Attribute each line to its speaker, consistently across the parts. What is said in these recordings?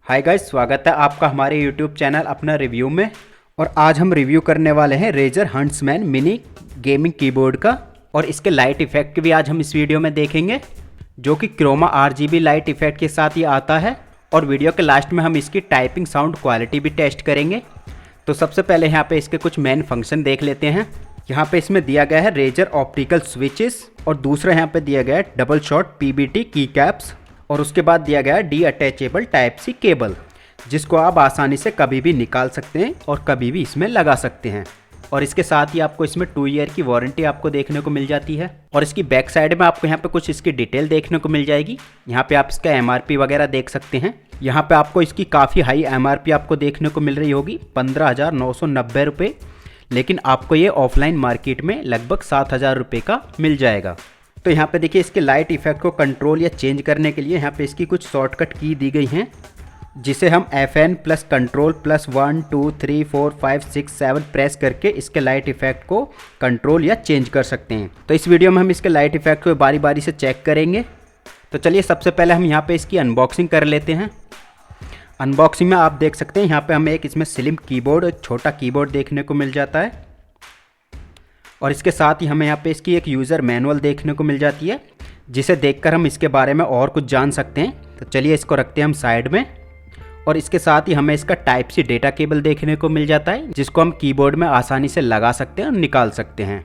Speaker 1: Hi guys, स्वागत है आपका हमारे YouTube चैनल अपना रिव्यू में। और आज हम रिव्यू करने वाले हैं Razer Huntsman mini gaming keyboard का। और इसके लाइट इफेक्ट भी आज हम इस वीडियो में देखेंगे, जो कि क्रोमा RGB लाइट इफेक्ट के साथ ही आता है। और वीडियो के लास्ट में हम इसकी टाइपिंग साउंड क्वालिटी भी टेस्ट करेंगे। तो सबसे पहले यहाँ पे इसके कुछ मेन फंक्शन देख लेते हैं। यहाँ पे इसमें दिया गया है रेजर ऑप्टिकल स्विचेस, और दूसरा यहाँ पे दिया गया है डबल शॉट PBT की कैप्स, और उसके बाद दिया गया है detachable type C cable, जिसको आप आसानी से कभी भी निकाल सकते हैं और कभी भी इसमें लगा सकते हैं। और इसके साथ ही आपको इसमें 2 ईयर की वारंटी आपको देखने को मिल जाती है। और इसकी बैक साइड में आपको यहाँ पे कुछ इसकी डिटेल देखने को मिल जाएगी। यहाँ पे आप इसका MRP वगैरह देख सकते हैं। यहाँ पे आपको इसकी काफ़ी हाई MRP आपको देखने को मिल रही होगी, 15,990 रुपये, लेकिन आपको ये ऑफलाइन मार्केट में लगभग 7,000 रुपये का मिल जाएगा। तो यहाँ पे देखिए, इसके लाइट इफेक्ट को कंट्रोल या चेंज करने के लिए यहाँ पे इसकी कुछ शॉर्टकट की दी गई हैं, जिसे हम FN plus control plus 1 2 3 4 5 6 7 press करके इसके लाइट इफेक्ट को कंट्रोल या चेंज कर सकते हैं। तो इस वीडियो में हम इसके लाइट इफेक्ट को बारी बारी से चेक करेंगे। तो चलिए सबसे पहले हम यहाँ पे इसकी अनबॉक्सिंग कर लेते हैं। अनबॉक्सिंग में आप देख सकते हैं, यहाँ पे हमें एक इसमें स्लिम कीबोर्ड, छोटा कीबोर्ड देखने को मिल जाता है। और इसके साथ ही हमें यहाँ पे इसकी एक यूज़र मैनुअल देखने को मिल जाती है, जिसे देखकर हम इसके बारे में और कुछ जान सकते हैं। तो चलिए इसको रखते हैं हम साइड में। और इसके साथ ही हमें इसका टाइप सी डेटा केबल देखने को मिल जाता है, जिसको हम कीबोर्ड में आसानी से लगा सकते हैं और निकाल सकते हैं।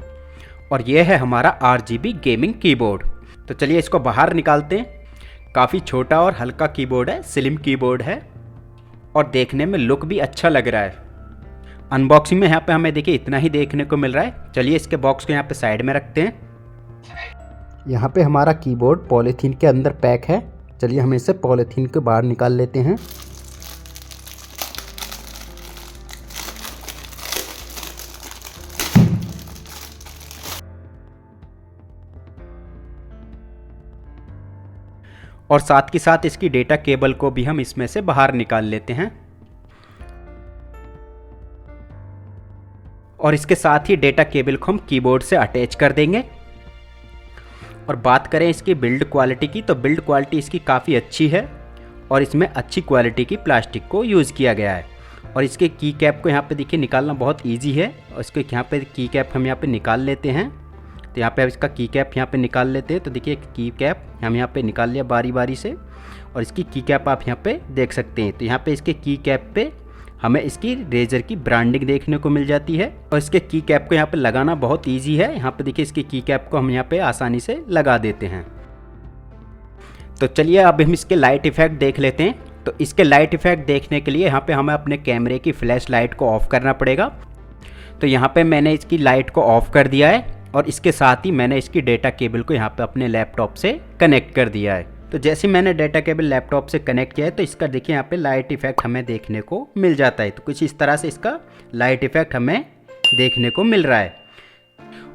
Speaker 1: और ये है हमारा RGB गेमिंग कीबोर्ड। तो चलिए इसको बाहर निकालते हैं। काफ़ी छोटा और हल्का कीबोर्ड है, स्लिम कीबोर्ड है और देखने में लुक भी अच्छा लग रहा है। अनबॉक्सिंग में यहाँ पे हमें देखिए इतना ही देखने को मिल रहा है। चलिए इसके बॉक्स को यहाँ पे साइड में रखते हैं। यहाँ पे हमारा कीबोर्ड पॉलीथीन के अंदर पैक है। चलिए हम इसे पॉलीथीन के बाहर निकाल लेते हैं। और साथ के साथ इसकी डेटा केबल को भी हम इसमें से बाहर निकाल लेते हैं। और इसके साथ ही डेटा केबल को हम कीबोर्ड से अटैच कर देंगे। और बात करें इसकी बिल्ड क्वालिटी की, तो बिल्ड क्वालिटी इसकी काफ़ी अच्छी है और इसमें अच्छी क्वालिटी की प्लास्टिक को यूज़ किया गया है। और इसके की कैप को यहाँ पे देखिए निकालना बहुत इजी है। और इसके यहाँ पे की कैप हम यहाँ पे निकाल लेते हैं। तो यहाँ पे इसका की कैप यहाँ पे निकाल लेते हैं। तो देखिए की कैप हम यहाँ पे निकाल लिया बारी बारी से, और इसकी की कैप आप यहाँ पे देख सकते हैं। तो यहाँ पे इसके की कैप पे हमें इसकी रेजर की ब्रांडिंग देखने को मिल जाती है। और इसके की कैप को यहाँ पे लगाना बहुत इजी है। यहाँ पे देखिए इसकी की कैप को हम यहाँ पे आसानी से लगा देते हैं। तो चलिए अब हम इसके लाइट इफेक्ट देख लेते हैं। तो इसके लाइट इफेक्ट देखने के लिए यहाँ पे हमें अपने कैमरे की फ्लैश लाइट को ऑफ करना पड़ेगा। तो यहाँ पे मैंने इसकी लाइट को ऑफ कर दिया है, और इसके साथ ही मैंने इसकी डेटा केबल को यहाँ पे अपने लैपटॉप से कनेक्ट कर दिया है। तो जैसे मैंने डेटा केबल लैपटॉप से कनेक्ट किया है, तो इसका देखिए यहाँ पे लाइट इफेक्ट हमें देखने को मिल जाता है। तो कुछ इस तरह से इसका लाइट इफेक्ट हमें देखने को मिल रहा है।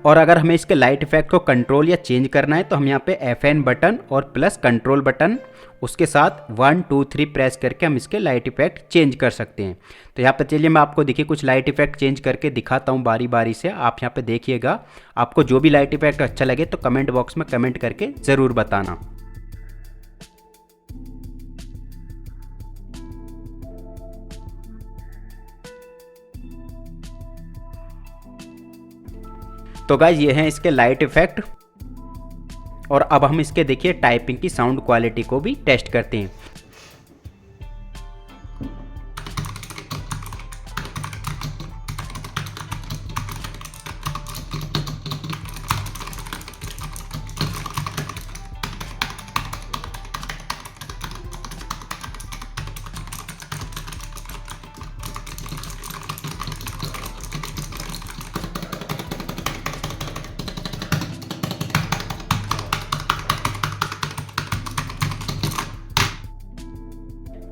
Speaker 1: और अगर हमें इसके लाइट इफेक्ट को कंट्रोल या चेंज करना है, तो हम यहाँ पे FN बटन और प्लस कंट्रोल बटन, उसके साथ 1 2 3 प्रेस करके हम इसके लाइट इफेक्ट चेंज कर सकते हैं। तो यहाँ पे चलिए मैं आपको देखिए कुछ लाइट इफेक्ट चेंज करके दिखाता हूँ बारी बारी से। आप यहाँ पे देखिएगा, आपको जो भी लाइट इफेक्ट अच्छा लगे तो कमेंट बॉक्स में कमेंट करके ज़रूर बताना। तो गाइज ये हैं इसके लाइट इफेक्ट। और अब हम इसके देखिए टाइपिंग की साउंड क्वालिटी को भी टेस्ट करते हैं।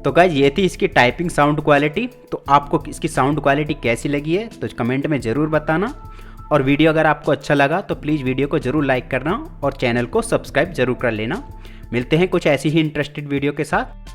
Speaker 1: तो गाइज ये थी इसकी टाइपिंग साउंड क्वालिटी। तो आपको इसकी साउंड क्वालिटी कैसी लगी है तो कमेंट में ज़रूर बताना। और वीडियो अगर आपको अच्छा लगा तो प्लीज़ वीडियो को ज़रूर लाइक करना और चैनल को सब्सक्राइब ज़रूर कर लेना। मिलते हैं कुछ ऐसी ही इंटरेस्टेड वीडियो के साथ।